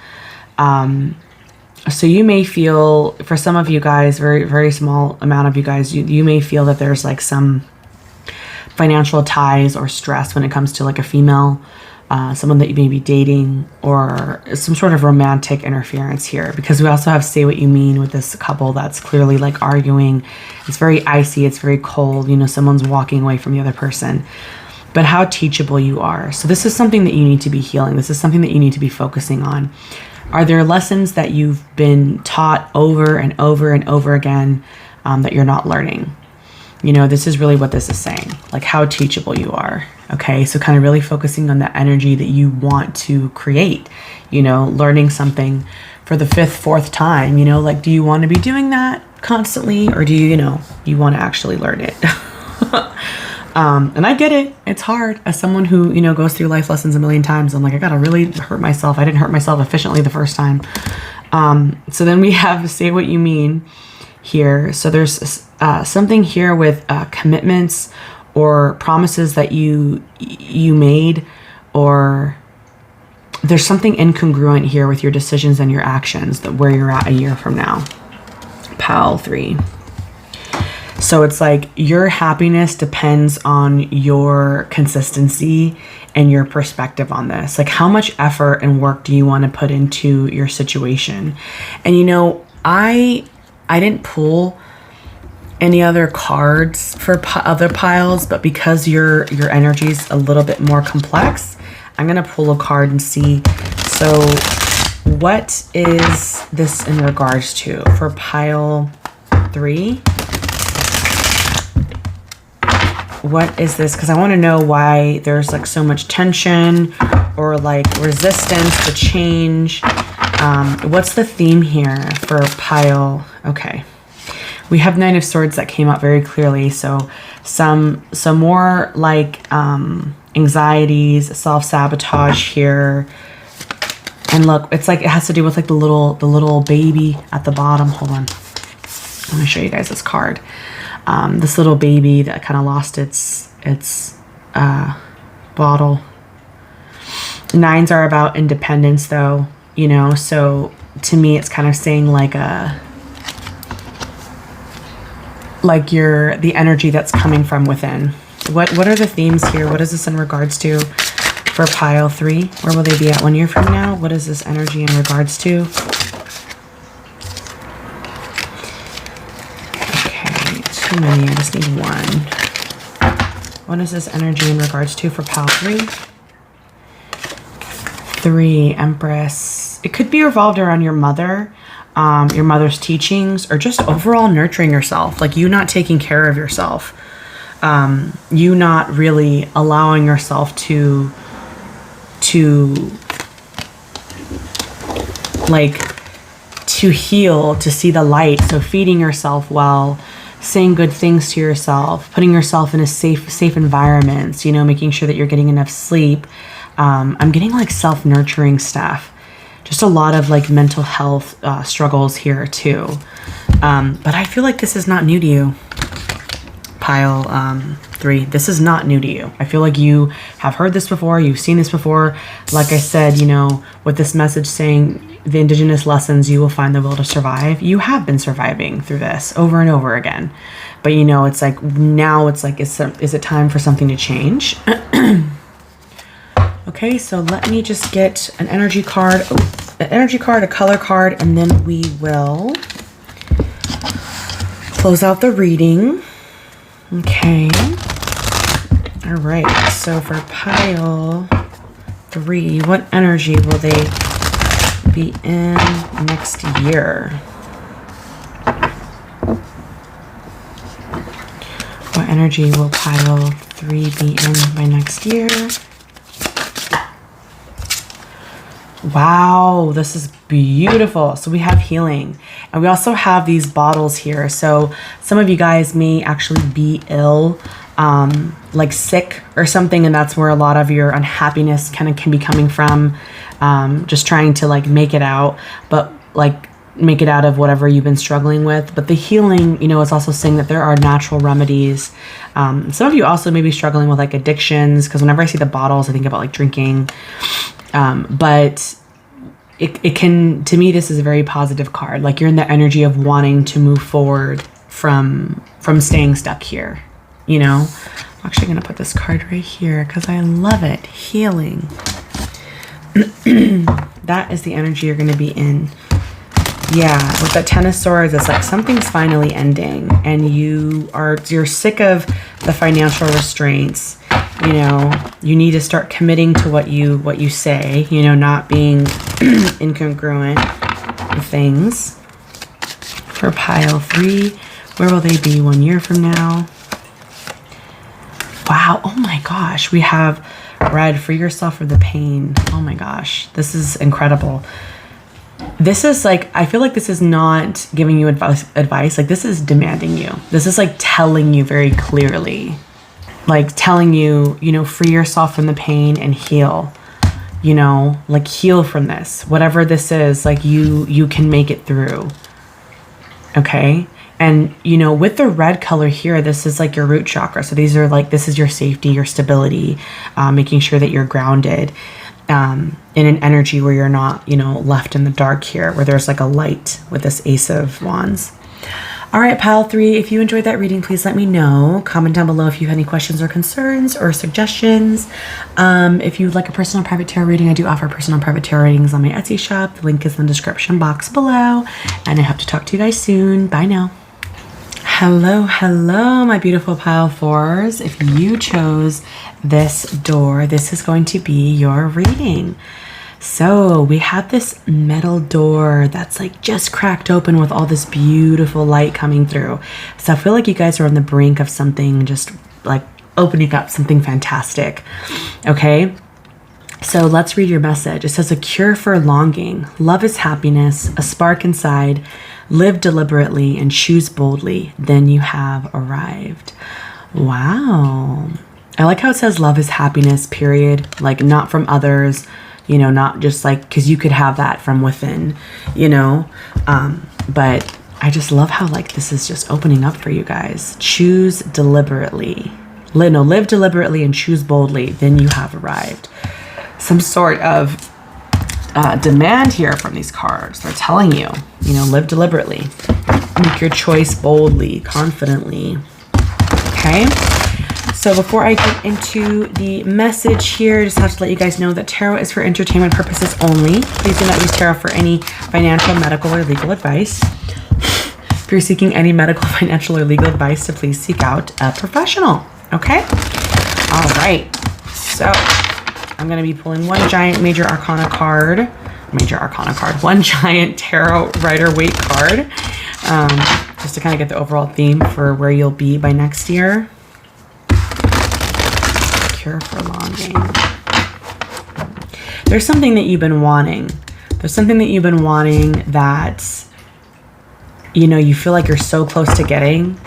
[SPEAKER 1] So you may feel, for some of you guys, very, very small amount of you guys, you may feel that there's like some financial ties or stress when it comes to like a female, someone that you may be dating, or some sort of romantic interference here, because we also have say what you mean with this couple that's clearly like arguing. It's very icy, it's very cold, someone's walking away from the other person. But how teachable you are. So this is something that you need to be healing. This is something that you need to be focusing on. Are there lessons that you've been taught over and over and over again that you're not learning? This is really what this is saying, like how teachable you are. Okay, so kind of really focusing on the energy that you want to create, learning something for the 5th, 4th time, like, do you want to be doing that constantly, or do you want to actually learn it? And I get it. It's hard. As someone who, goes through life lessons a million times, I'm like, I gotta really hurt myself. I didn't hurt myself efficiently the first time. So then we have say what you mean here. So there's something here with commitments or promises that you made, or there's something incongruent here with your decisions and your actions, that where you're at a year from now. Pile 3. So it's like your happiness depends on your consistency and your perspective on this. Like, how much effort and work do you want to put into your situation? And you know, I didn't pull any other cards for other piles, but because your energy is a little bit more complex, I'm gonna pull a card and see. So what is this in regards to for pile 3? What is this? Because I want to know why there's like so much tension or like resistance to change. What's the theme here for pile? Okay. We have Nine of Swords that came out very clearly. So some more like anxieties, self-sabotage here. And look, it's like it has to do with like the little baby at the bottom. Hold on. Let me show you guys this card. This little baby that kind of lost its bottle. Nines are about independence though, you know, so to me it's kind of saying like the energy that's coming from within. What are the themes here? What is this in regards to for pile 3? Where will they be at 1 year from now? What is this energy in regards to? Too many, I just need 1. What is this energy in regards to for pile 3? 3, Empress. It could be revolved around your mother's teachings, or just overall nurturing yourself. Like you not taking care of yourself. You not really allowing yourself to heal, to see the light. So feeding yourself well, saying good things to yourself, putting yourself in a safe environments, you know, making sure that you're getting enough sleep. I'm getting like self-nurturing stuff. Just a lot of like mental health struggles here too. But I feel like this is not new to you. Pile 3, this is not new to you. I feel like you have heard this before, you've seen this before. Like I said, you know, with this message saying the indigenous lessons, you will find the will to survive. You have been surviving through this over and over again. But you know, it's like now it's like, is it time for something to change? Okay, so let me just get an energy card, a color card, and then we will close out the reading. Okay. All right. So for pile 3, what energy will they be in next year? What energy will pile 3 be in by next year? Wow, this is beautiful. So we have healing, and we also have these bottles here. So some of you guys may actually be ill, like sick or something, and that's where a lot of your unhappiness kind of can be coming from. Just trying to like make it out, but like make it out of whatever you've been struggling with. But the healing, you know, it's also saying that there are natural remedies. Some of you also may be struggling with like addictions, because whenever I see the bottles, I think about like drinking. But it can, to me, this is a very positive card. Like you're in the energy of wanting to move forward from staying stuck here, you know. I'm actually going to put this card right here because I love it. Healing. That is the energy you're going to be in. Yeah, with that Ten of Swords, it's like something's finally ending, and you're sick of the financial restraints. You know, you need to start committing to what you say, you know, not being incongruent with things. For pile 3, where will they be 1 year from now? Wow, oh my gosh, we have red, free yourself from the pain. Oh my gosh, this is incredible. This is like, I feel like this is not giving you advice. Like this is demanding you. This is like telling you very clearly. Like telling you, you know, free yourself from the pain and heal, you know, like heal from this, whatever this is, like you can make it through. Okay. And, you know, with the red color here, this is like your root chakra. So these are like, this is your safety, your stability, making sure that you're grounded, in an energy where you're not, you know, left in the dark here, where there's like a light with this Ace of Wands. All right, pile 3, if you enjoyed that reading, please let me know. Comment down below if you have any questions or concerns or suggestions. If you'd like a personal private tarot reading, I do offer personal private tarot readings on my Etsy shop. The link is in the description box below. And I hope to talk to you guys soon. Bye now. Hello, my beautiful pile 4s. If you chose this door, this is going to be your reading. So we have this metal door that's like just cracked open with all this beautiful light coming through. So I feel like you guys are on the brink of something, just like opening up something fantastic. Okay. So let's read your message. It says, a cure for longing. Love is happiness, a spark inside. Live deliberately and choose boldly. Then you have arrived. Wow. I like how it says love is happiness, period. Like not from others, you know, not just like, because you could have that from within, you know. But I just love how like this is just opening up for you guys. Choose deliberately. Live deliberately and choose boldly. Then you have arrived. Some sort of demand here from these cards. They're telling you, you know, live deliberately. Make your choice boldly, confidently. Okay. So before I get into the message here, I just have to let you guys know that tarot is for entertainment purposes only. Please do not use tarot for any financial, medical, or legal advice. If you're seeking any medical, financial, or legal advice, to please seek out a professional. Okay? All right. So I'm going to be pulling one giant major arcana card. One giant tarot Rider-Waite card. Just to kind of get the overall theme for where you'll be by next year. For longing. There's something that you've been wanting. There's something that you've been wanting that, you know, you feel like you're so close to getting,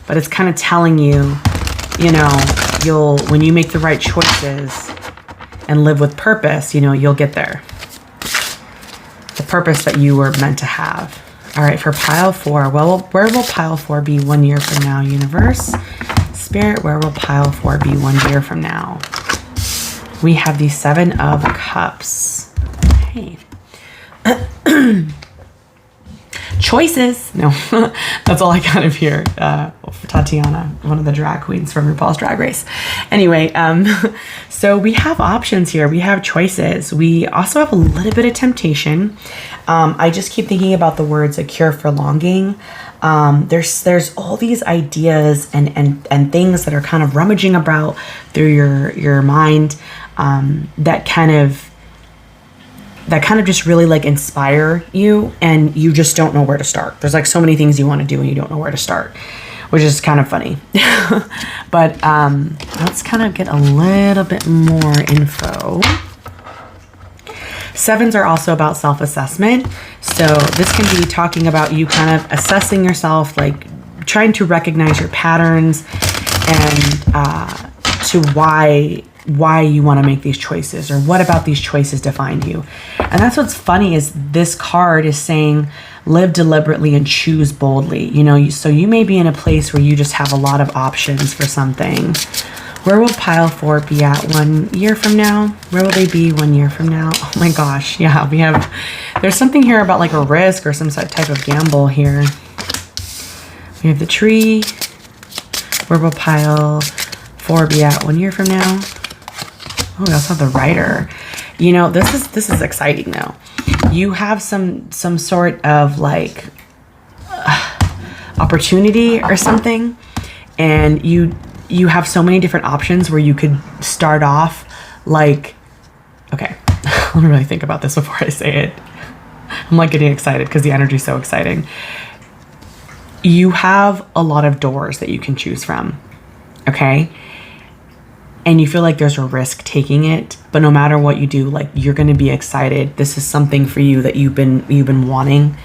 [SPEAKER 1] but it's kind of telling you, you know, when you make the right choices and live with purpose, you know, you'll get there. The purpose that you were meant to have. All right, for pile 4, well, where will pile 4 be 1 year from now, universe? Spirit, where will pile 4 be 1 year from now? We have the 7 of Cups. Okay. Choices. No, that's all I kind of hear. Tatiana, one of the drag queens from RuPaul's Drag Race. Anyway, so we have options here. We have choices. We also have a little bit of temptation. I just keep thinking about the words, a cure for longing. There's all these ideas and things that are kind of rummaging about through your mind, that kind of just really like inspire you, and you just don't know where to start. There's like so many things you want to do and you don't know where to start, which is kind of funny. But let's kind of get a little bit more info. 7s are also about self-assessment. So this can be talking about you kind of assessing yourself, like trying to recognize your patterns and to why you want to make these choices, or what about these choices define you. And that's what's funny, is this card is saying live deliberately and choose boldly. You know, so you may be in a place where you just have a lot of options for something. Where will pile 4 be at 1 year from now? Where will they be 1 year from now? Oh my gosh. Yeah, there's something here about like a risk or some type of gamble here. We have the tree. Where will pile 4 be at 1 year from now? Oh, we also have the Rider. You know, this is exciting though. You have some sort of like opportunity or something, and you have so many different options where you could start off like, okay, let me really think about this before I say it. I'm like getting excited because the energy is so exciting. You have a lot of doors that you can choose from, okay? And you feel like there's a risk taking it, but no matter what you do, like you're going to be excited. This is something for you that you've been wanting.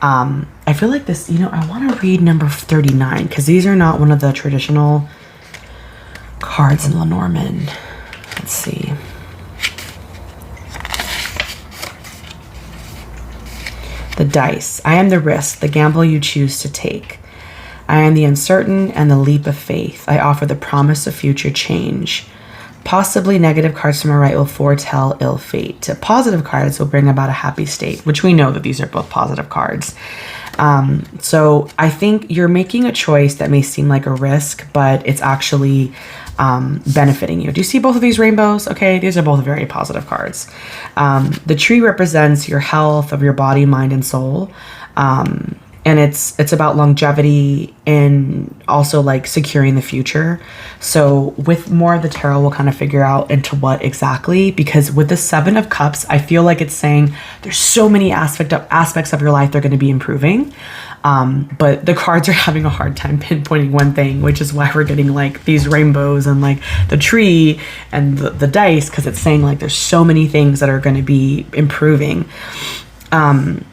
[SPEAKER 1] I feel like this, you know, I want to read number 39 because these are not one of the traditional cards in Lenormand. Let's see. The dice. I am the risk, the gamble you choose to take. I am the uncertain and the leap of faith. I offer the promise of future change. Possibly negative cards to my right will foretell ill fate. Positive cards will bring about a happy state, which we know that these are both positive cards. So I think you're making a choice that may seem like a risk, but it's actually benefiting you. Do you see both of these rainbows? Okay, these are both very positive cards. The tree represents your health of your body, mind, and soul. And it's about longevity and also like securing the future. So with more of the tarot, we'll kind of figure out into what exactly, because with the Seven of Cups, I feel like it's saying there's so many aspects of your life that are going to be improving. But the cards are having a hard time pinpointing one thing, which is why we're getting like these rainbows and like the tree and the dice, because it's saying like there's so many things that are going to be improving.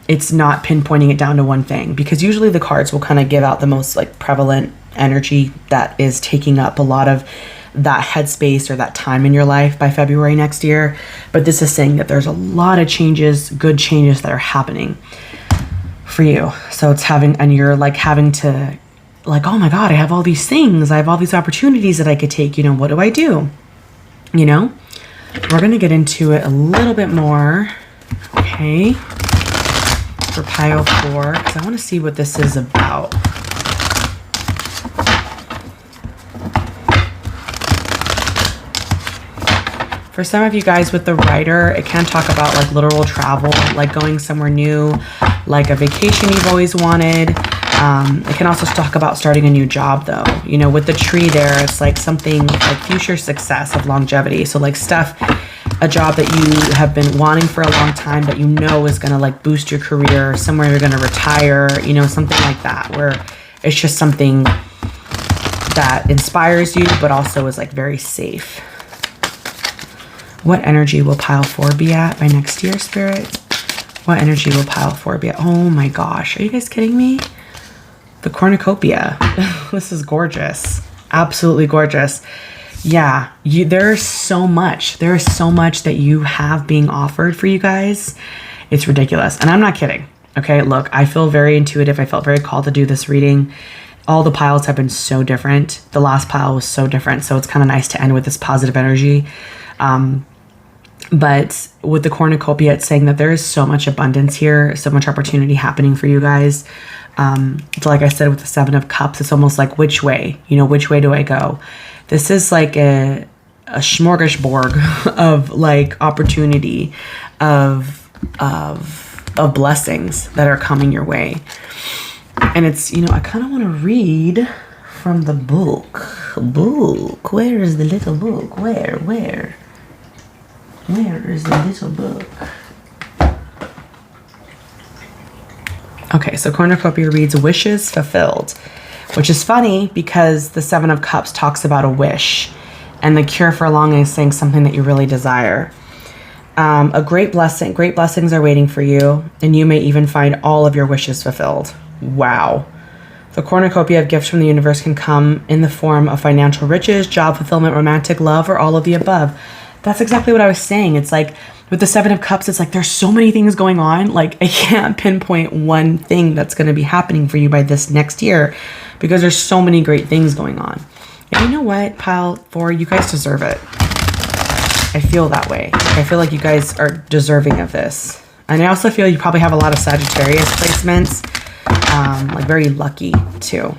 [SPEAKER 1] It's not pinpointing it down to one thing, because usually the cards will kind of give out the most like prevalent energy that is taking up a lot of that headspace or that time in your life by February next year. But this is saying that there's a lot of changes, good changes that are happening for you. So it's and you're like having to like, oh my God, I have all these things. I have all these opportunities that I could take. What do I do? We're going to get into it a little bit more. Okay. For pile 4, because I want to see what this is about. For some of you guys with the Rider, it can talk about like literal travel, like going somewhere new, like a vacation you've always wanted. It can also talk about starting a new job though. With the tree there, it's like something like future success of longevity. So like a job that you have been wanting for a long time that is going to like boost your career, somewhere you're going to retire, something like that, where it's just something that inspires you, but also is like very safe. What energy will pile 4 be at by next year, Spirit? What energy will pile 4 be at? Oh my gosh, are you guys kidding me? The cornucopia. This is gorgeous. Absolutely gorgeous. Yeah, there's so much. There is so much that you have being offered for you guys. It's ridiculous. And I'm not kidding. Okay, look, I feel very intuitive. I felt very called to do this reading. All the piles have been so different. The last pile was so different. So it's kind of nice to end with this positive energy. But with the cornucopia, it's saying that there is so much abundance here, so much opportunity happening for you guys. So like I said, with the Seven of Cups, it's almost like which way do I go? This is like a smorgasbord of like opportunity, of blessings that are coming your way. And it's, I kind of want to read from the book. Where is the little book? Where is the little book? Okay, so cornucopia reads wishes fulfilled, which is funny because the Seven of Cups talks about a wish, and the cure for longing is saying something that you really desire. Great blessings are waiting for you, and you may even find all of your wishes fulfilled. Wow. The cornucopia of gifts from the universe can come in the form of financial riches, job fulfillment, romantic love, or all of the above. That's exactly what I was saying. It's like with the Seven of Cups, it's like there's so many things going on. Like I can't pinpoint one thing that's going to be happening for you by this next year because there's so many great things going on. And you know what, pile 4, you guys deserve it. I feel that way. I feel like you guys are deserving of this. And I also feel you probably have a lot of Sagittarius placements, like very lucky too.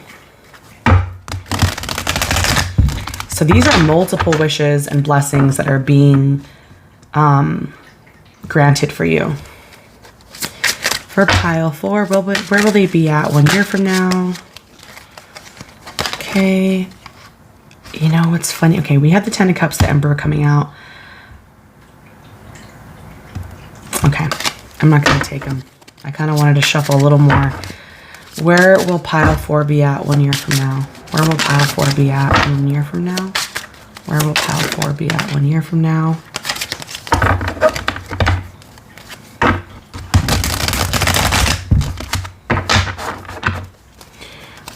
[SPEAKER 1] So these are multiple wishes and blessings that are being granted for you. For pile 4, where will they be at 1 year from now? Okay. You know what's funny? Okay, we have the Ten of Cups, the Emperor coming out. Okay, I'm not going to take them. I kind of wanted to shuffle a little more. Where will pile 4 be at 1 year from now? Where will pile 4 be at 1 year from now? Where will pile 4 be at 1 year from now?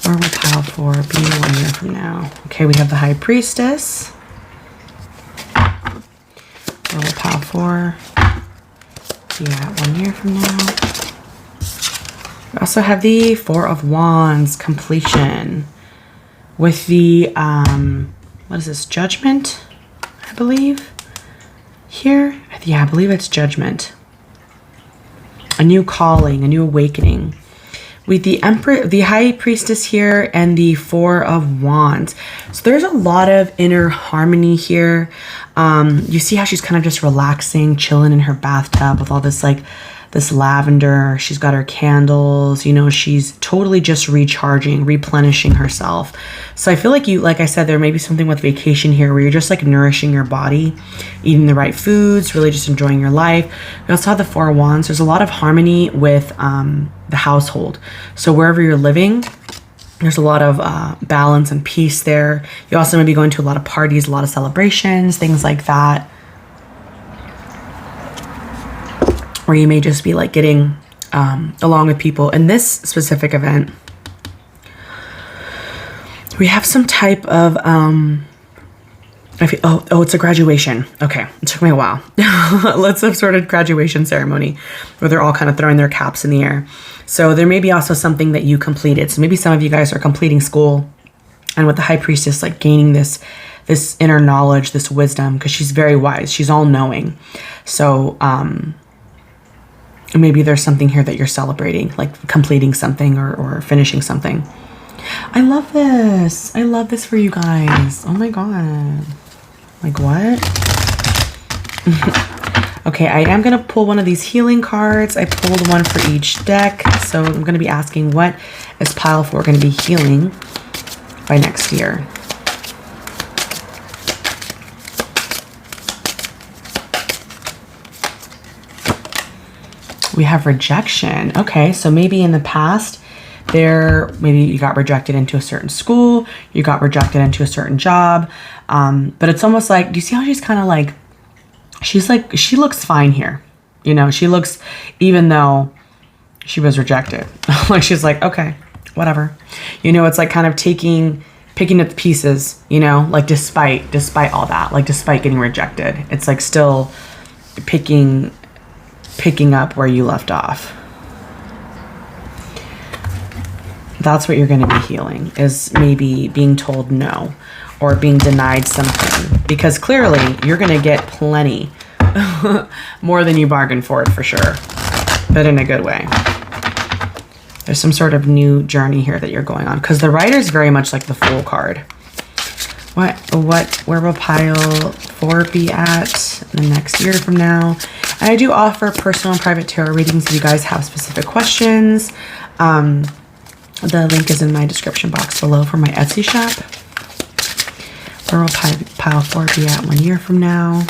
[SPEAKER 1] Where will pile 4 be 1 year from now? Okay, we have the High Priestess. Where will pile 4 be at 1 year from now? We also have the Four of Wands, completion. With the, what is this, Judgment, I believe? Here? Yeah, I believe it's Judgment. A new calling, a new awakening. with the Emperor, the High Priestess here, and the Four of Wands. So there's a lot of inner harmony here. You see how she's kind of just relaxing, chilling in her bathtub with all this like this lavender. She's got her candles, you know, she's totally just recharging, replenishing herself. So I feel like you, like I said, there may be something with vacation here where you're just like nourishing your body, eating the right foods, really just enjoying your life. We also have the Four of Wands. There's a lot of harmony with the household. So wherever you're living, there's a lot of balance and peace there. You also may be going to a lot of parties, a lot of celebrations, things like that. Or you may just be like getting along with people. In this specific event, we have some type of, it's a graduation. Okay, it took me a while. Let's have sort of graduation ceremony where they're all kind of throwing their caps in the air. So there may be also something that you completed. So maybe some of you guys are completing school, and with the High Priestess, like gaining this inner knowledge, this wisdom, because she's very wise. She's all knowing. So, maybe there's something here that you're celebrating, like completing something or finishing something. I love this. I love this for you guys. Oh my God. Like what? Okay, I am going to pull one of these healing cards. I pulled one for each deck. So I'm going to be asking, what is pile 4 going to be healing by next year? We have rejection. Okay, so maybe in the past, maybe you got rejected into a certain school, you got rejected into a certain job, but it's almost like, do you see how she's kind of like, she looks fine here. You know, she looks, even though she was rejected, like she's like, okay, whatever. You know, it's like kind of picking up the pieces, you know, like despite all that, like despite getting rejected, it's like still picking up where you left off. That's what you're going to be healing, is maybe being told no or being denied something, because clearly you're going to get plenty more than you bargained for sure, but in a good way. There's some sort of new journey here that you're going on, because the Rider is very much like the Fool card. Where will pile 4 be at the next year from now? And I do offer personal and private tarot readings if you guys have specific questions. The link is in my description box below for my Etsy shop. Where will pile 4 be at 1 year from now?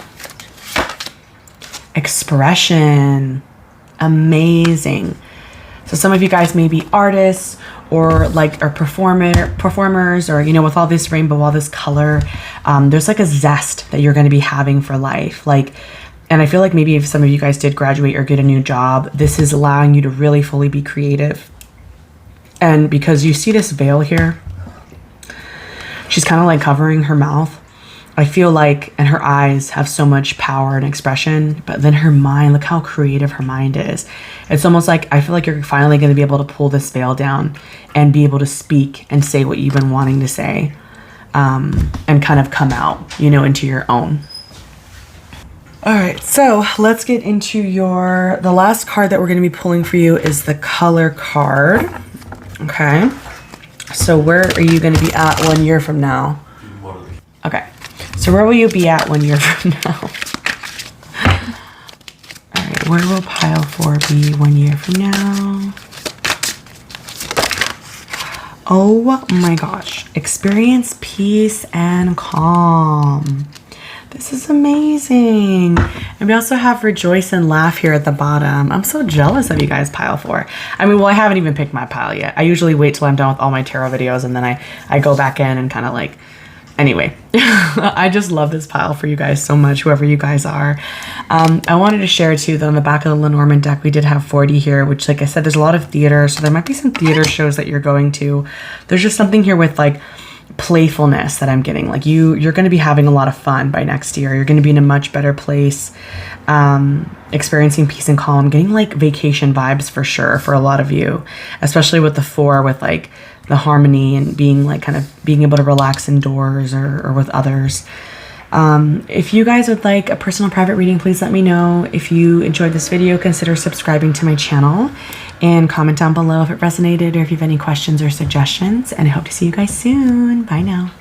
[SPEAKER 1] Expression. Amazing. So some of you guys may be artists or like are performers, or, you know, with all this rainbow, all this color, there's like a zest that you're going to be having for life. Like, and I feel like maybe if some of you guys did graduate or get a new job, this is allowing you to really fully be creative. And because you see this veil here, she's kind of like covering her mouth. I feel like, and her eyes have so much power and expression, but then her mind, look how creative her mind is. It's almost like, I feel like you're finally going to be able to pull this veil down and be able to speak and say what you've been wanting to say, and kind of come out, you know, into your own. All right, so let's get into the last card that we're going to be pulling for you is the color card. Okay, so where are you going to be at 1 year from now? Okay, so where will you be at 1 year from now? All right, where will pile 4 be 1 year from now? Oh my gosh, experience peace and calm. This is amazing. And we also have rejoice and laugh here at the bottom. I'm so jealous of you guys, pile 4. I mean, well, I haven't even picked my pile yet. I usually wait till I'm done with all my tarot videos, and then I go back in and kind of like, anyway, I just love this pile for you guys so much, whoever you guys are. I wanted to share too that on the back of the Lenormand deck, we did have 40 here, which, like I said, there's a lot of theater. So there might be some theater shows that you're going to. There's just something here with like playfulness that I'm getting. Like you're going to be having a lot of fun by next year. You're going to be in a much better place, experiencing peace and calm, getting like vacation vibes for sure for a lot of you, especially with the 4, with like the harmony and being like kind of being able to relax indoors or with others. If you guys would like a personal private reading, please let me know. If you enjoyed this video, consider subscribing to my channel and comment down below if it resonated or if you have any questions or suggestions. And I hope to see you guys soon. Bye now.